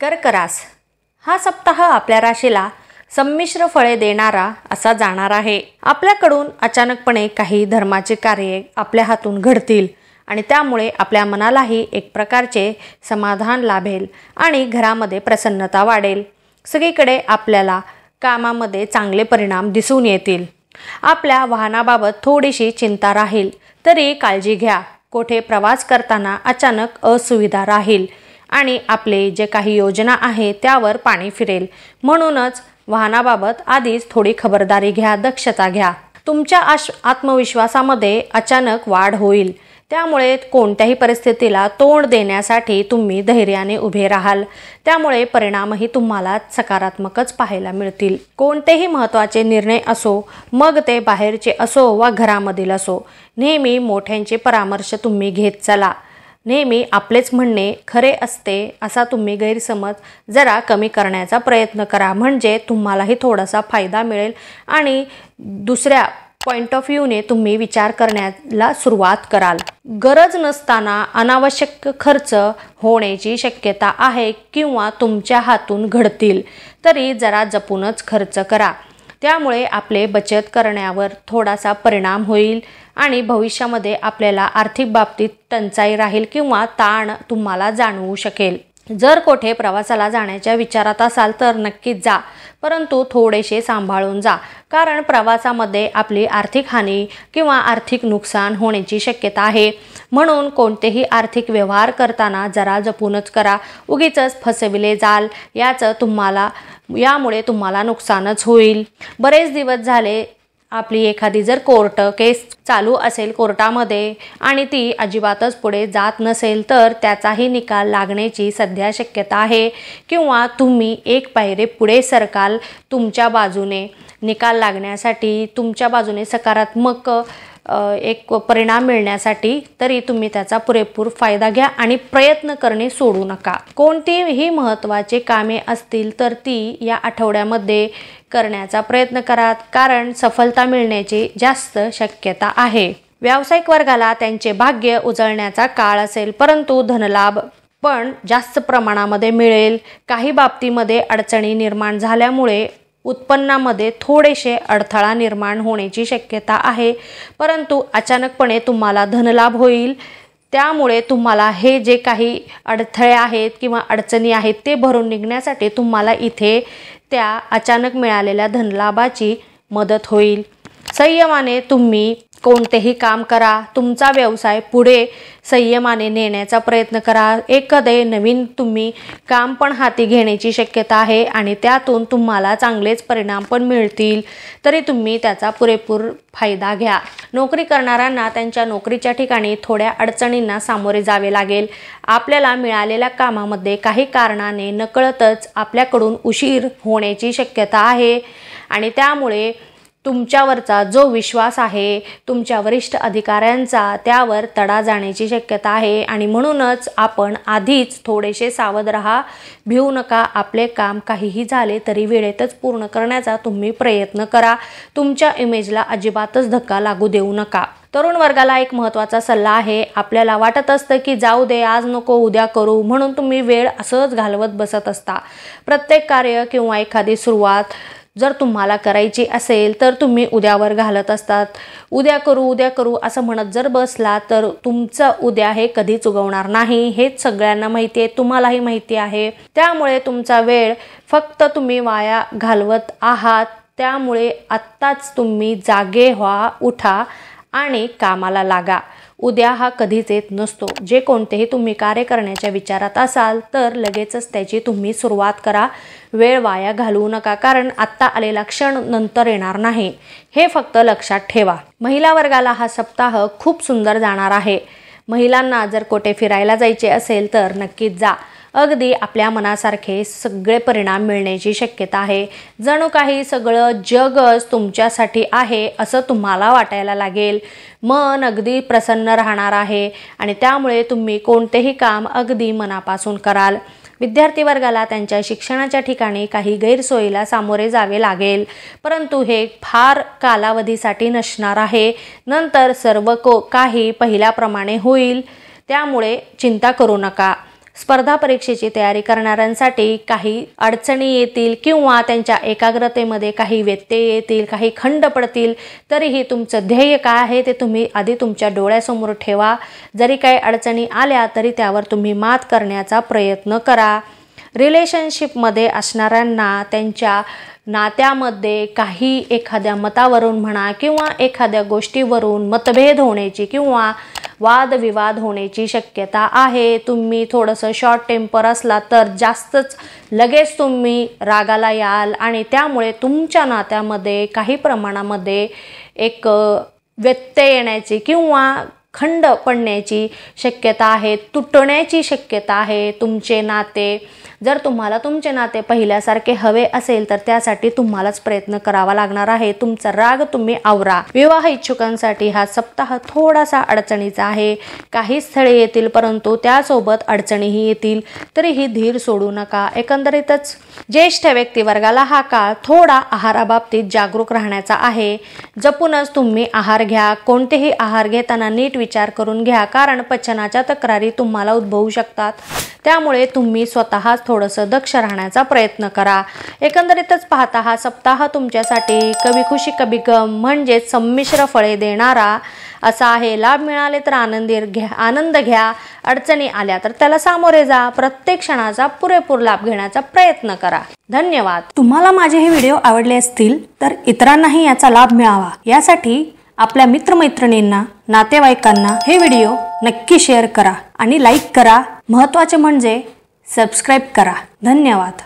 कर्क रास हा सप्ताह आपल्या राशीला संमिश्र फळे देणारा असा जाणार आहे। आपल्याकडून अचानकपणे काही धर्माचे कार्य आपल्या हातून घडतील आणि त्यामुळे आपल्या मनालाही एक प्रकारचे समाधान लाभेल आणि घरामध्ये प्रसन्नता वाढेल। सगळीकडे आपल्याला कामामध्ये चांगले परिणाम दिसून येतील। आपल्या वाहनाबाबत थोडीशी चिंता राहील तरी काळजी घ्या। कोठे प्रवास करताना अचानक असुविधा राहील आणि आपले जे काही योजना आहे त्यावर पाणी फिरेल, म्हणूनच वाहनाबाबत आधीच थोडी खबरदारी घ्या, दक्षता घ्या। तुमच्या आत्मविश्वासामध्ये अचानक वाढ होईल, त्यामुळे कोणत्याही परिस्थितीला तोंड देण्यासाठी तुम्ही धैर्याने उभे राहाल, त्यामुळे परिणामही तुम्हाला सकारात्मकच पाहायला मिळतील। कोणतेही महत्त्वाचे निर्णय असो, मग ते बाहेरचे असो वा घरामधील असो, नेहमी मोठ्यांचे परामर्श तुम्ही घेत चला। नेहमी आपलेच म्हणणे खरे असते असा तुम्ही गैरसमज जरा कमी करण्याचा प्रयत्न करा, म्हणजे तुम्हालाही थोडासा फायदा मिळेल आणि दुसऱ्या पॉइंट ऑफ व्ह्यूने तुम्ही विचार करण्याला सुरुवात कराल। गरज नसताना अनावश्यक खर्च होण्याची शक्यता आहे किंवा तुमच्या हातून घडतील, तरी जरा जपूनच खर्च करा, त्यामुळे आपले बचत करण्यावर थोडासा परिणाम होईल आणि भविष्यामध्ये आपल्याला आर्थिक बाबतीत टंचाई राहील किंवा ताण तुम्हाला जाणवू शकेल। जर कोठे प्रवासाला जाण्याच्या विचारात असाल तर नक्कीच जा, परंतु थोडेसे सांभाळून जा, कारण प्रवासामध्ये आपली आर्थिक हानी किंवा आर्थिक नुकसान होण्याची शक्यता आहे। म्हणून कोणतेही आर्थिक व्यवहार करताना जरा जपूनच करा, उगीचच फसविले जाल यामुळे तुम्हाला नुकसानच होईल। बरेच दिवस झाले आपली एखादी जर कोर्ट केस चालू असेल कोर्टामध्ये आणि ती अजिबातच पुढे जात नसेल तर त्याचाही निकाल लागण्याची सध्या शक्यता आहे, किंवा तुम्ही एक पायरी पुढे सरकाल तुमच्या बाजूने निकाल लागण्यासाठी, तुमच्या बाजूने सकारात्मक एक परिणाम मिळण्यासाठी, तरी तुम्ही त्याचा पुरेपूर फायदा घ्या आणि प्रयत्न करणे सोडू नका। कोणतीही महत्त्वाचे कामे असतील तर ती या आठवड्यामध्ये करण्याचा प्रयत्न करा, कारण सफलता मिळण्याची जास्त शक्यता आहे। व्यावसायिक वर्गाला त्यांचे भाग्य उजळण्याचा काळ असेल, परंतु धनलाभ पण जास्त प्रमाणामध्ये मिळेल। काही बाबतीमध्ये अडचणी निर्माण झाल्यामुळे उत्पन्नामध्ये थोडेसे अडथळा निर्माण होण्याची शक्यता आहे, परंतु अचानकपणे तुम्हाला धनलाभ होईल, त्यामुळे तुम्हाला हे जे काही अडथळे आहेत किंवा अडचणी आहेत ते भरून निघण्यासाठी तुम्हाला इथे त्या अचानक मिळालेल्या धनलाभाची मदत होईल। संयमाने तुम्ही कोणतेही काम करा, तुमचा व्यवसाय पुढे संयमाने नेण्याचा प्रयत्न करा। एखादे नवीन तुम्ही काम पण हाती घेण्याची शक्यता आहे आणि त्यातून तुम्हाला चांगलेच परिणाम पण मिळतील, तरी तुम्ही त्याचा पुरेपूर फायदा घ्या। नोकरी करणाऱ्यांना त्यांच्या नोकरीच्या ठिकाणी थोड्या अडचणींना सामोरे जावे लागेल। आपल्याला मिळालेल्या कामामध्ये काही कारणाने नकळतच आपल्याकडून उशीर होण्याची शक्यता आहे आणि त्यामुळे तुमच्यावरचा जो विश्वास आहे तुमच्या वरिष्ठ अधिकाऱ्यांचा, त्यावर तडा जाण्याची शक्यता आहे आणि म्हणूनच आपण आधीच थोडेसे सावध राहा, भिवू नका। आपले काम काहीही झाले तरी वेळेतच पूर्ण करण्याचा तुम्ही प्रयत्न करा। तुमच्या इमेजला अजिबातच धक्का लागू देऊ नका। तरुण वर्गाला एक महत्त्वाचा सल्ला आहे। आपल्याला वाटत असतं की जाऊ दे, आज नको, उद्या करू, म्हणून तुम्ही वेळ असंच घालवत बसत असता। प्रत्येक कार्य किंवा एखादी सुरुवात जर तुम्हाला करायची असेल तर तुम्ही उद्यावर घालत असतात। उद्या करू असं म्हणत जर बसला तर तुमचं उद्या हे कधीच उगवणार नाही, हेच सगळ्यांना माहिती आहे, तुम्हालाही माहिती आहे। त्यामुळे तुमचा वेळ फक्त तुम्ही वाया घालवत आहात, त्यामुळे आत्ताच तुम्ही जागे व्हा, उठा आणि कामाला लागा। उद्या हा कधीच येत नसतो। जे कोणतेही तुम्ही कार्य करण्याच्या विचारात असाल तर लगेचच त्याची तुम्ही सुरुवात करा, वेळ वाया घालवू नका, कारण आत्ता आलेला क्षण नंतर येणार नाही, हे फक्त लक्षात ठेवा। महिला वर्गाला हा सप्ताह खूप सुंदर जाणार आहे। महिलांना जर कुठे फिरायला जायचे असेल तर नक्कीच जा, अगदी आपल्या मनासारखे सगळे परिणाम मिळण्याची शक्यता आहे। जणू काही सगळं जगच तुमच्यासाठी आहे असं तुम्हाला वाटायला लागेल। मन अगदी प्रसन्न राहणार आहे आणि त्यामुळे तुम्ही कोणतेही काम अगदी मनापासून कराल। विद्यार्थी वर्गाला त्यांच्या शिक्षणाच्या ठिकाणी काही गैरसोयीला सामोरे जावे लागेल, परंतु हे फार कालावधीसाठी नसणार आहे। नंतर सर्व काही पहिल्याप्रमाणे होईल, त्यामुळे चिंता करू नका। स्पर्धा परीक्षेची तयारी करणाऱ्यांसाठी काही अडचणी येतील किंवा त्यांच्या एकाग्रतेमध्ये काही व्यत्यय येतील, काही खंड पडतील, तरीही तुमचं ध्येय काय आहे ते तुम्ही आधी तुमच्या डोळ्यासमोर ठेवा. जरी काही अडचणी आल्या तरी त्यावर तुम्ही मात करण्याचा प्रयत्न करा. रिलेशनशिपमध्ये असणाऱ्यांना त्यांच्या नात्यामध्ये काही एखाद्या मतावरून म्हणा किंवा एखाद्या गोष्टीवरून मतभेद होण्याची किंवा वादविवाद होण्याची शक्यता आहे. तुम्ही थोडंसं शॉर्ट टेम्पर असला तर जास्तच लगेच तुम्ही रागाला याल आणि त्यामुळे तुमच्या नात्यामध्ये काही प्रमाणामध्ये एक व्यत्यय येण्याची किंवा खंड पडण्याची शक्यता आहे, तुटण्याची शक्यता आहे तुमचे नाते. जर तुम्हाला तुमचे नाते पहिल्यासारखे हवे असेल तर त्यासाठी तुम्हालाच प्रयत्न करावा लागणार आहे. तुमचा राग तुम्ही आवरा. विवाह इच्छुकांसाठी हा सप्ताह थोडासा अडचणीचा आहे. काही स्थळे येतील परंतु त्यासोबत अडचणीही येतील, तरीही धीर सोडू नका. एकंदरीतच ज्येष्ठ व्यक्तिवर्गाला हा काळ थोडा आहाराबाबतीत जागरूक राहण्याचा आहे. जपूनच तुम्ही आहार घ्या. कोणतेही आहार घेताना नीट विचार करून घ्या, कारण पचनाच्या तक्रारी तुम्हाला उद्भवू शकतात. त्यामुळे तुम्ही स्वतःच थोडंसं दक्ष राहण्याचा प्रयत्न करा. एकंदरीतच पाहता हा सप्ताह तुमच्यासाठी कभी खुशी कभी गम म्हणजेच संमिश्र फळे देणारा असा आहे. लाभ मिळाले तर आनंद घ्या, अडचणी आल्या तर त्याला सामोरे जा. प्रत्येक क्षणाचा पुरेपूर लाभ घेण्याचा प्रयत्न करा. धन्यवाद. तुम्हाला माझे हे व्हिडिओ आवडले असतील तर इतरांनाही याचा लाभ मिळावा यासाठी आपल्या मित्रमैत्रिणींना, नातेवाईकांना हे व्हिडिओ नक्की शेअर करा आणि लाईक करा. महत्त्वाचे म्हणजे सबस्क्राईब करा. धन्यवाद.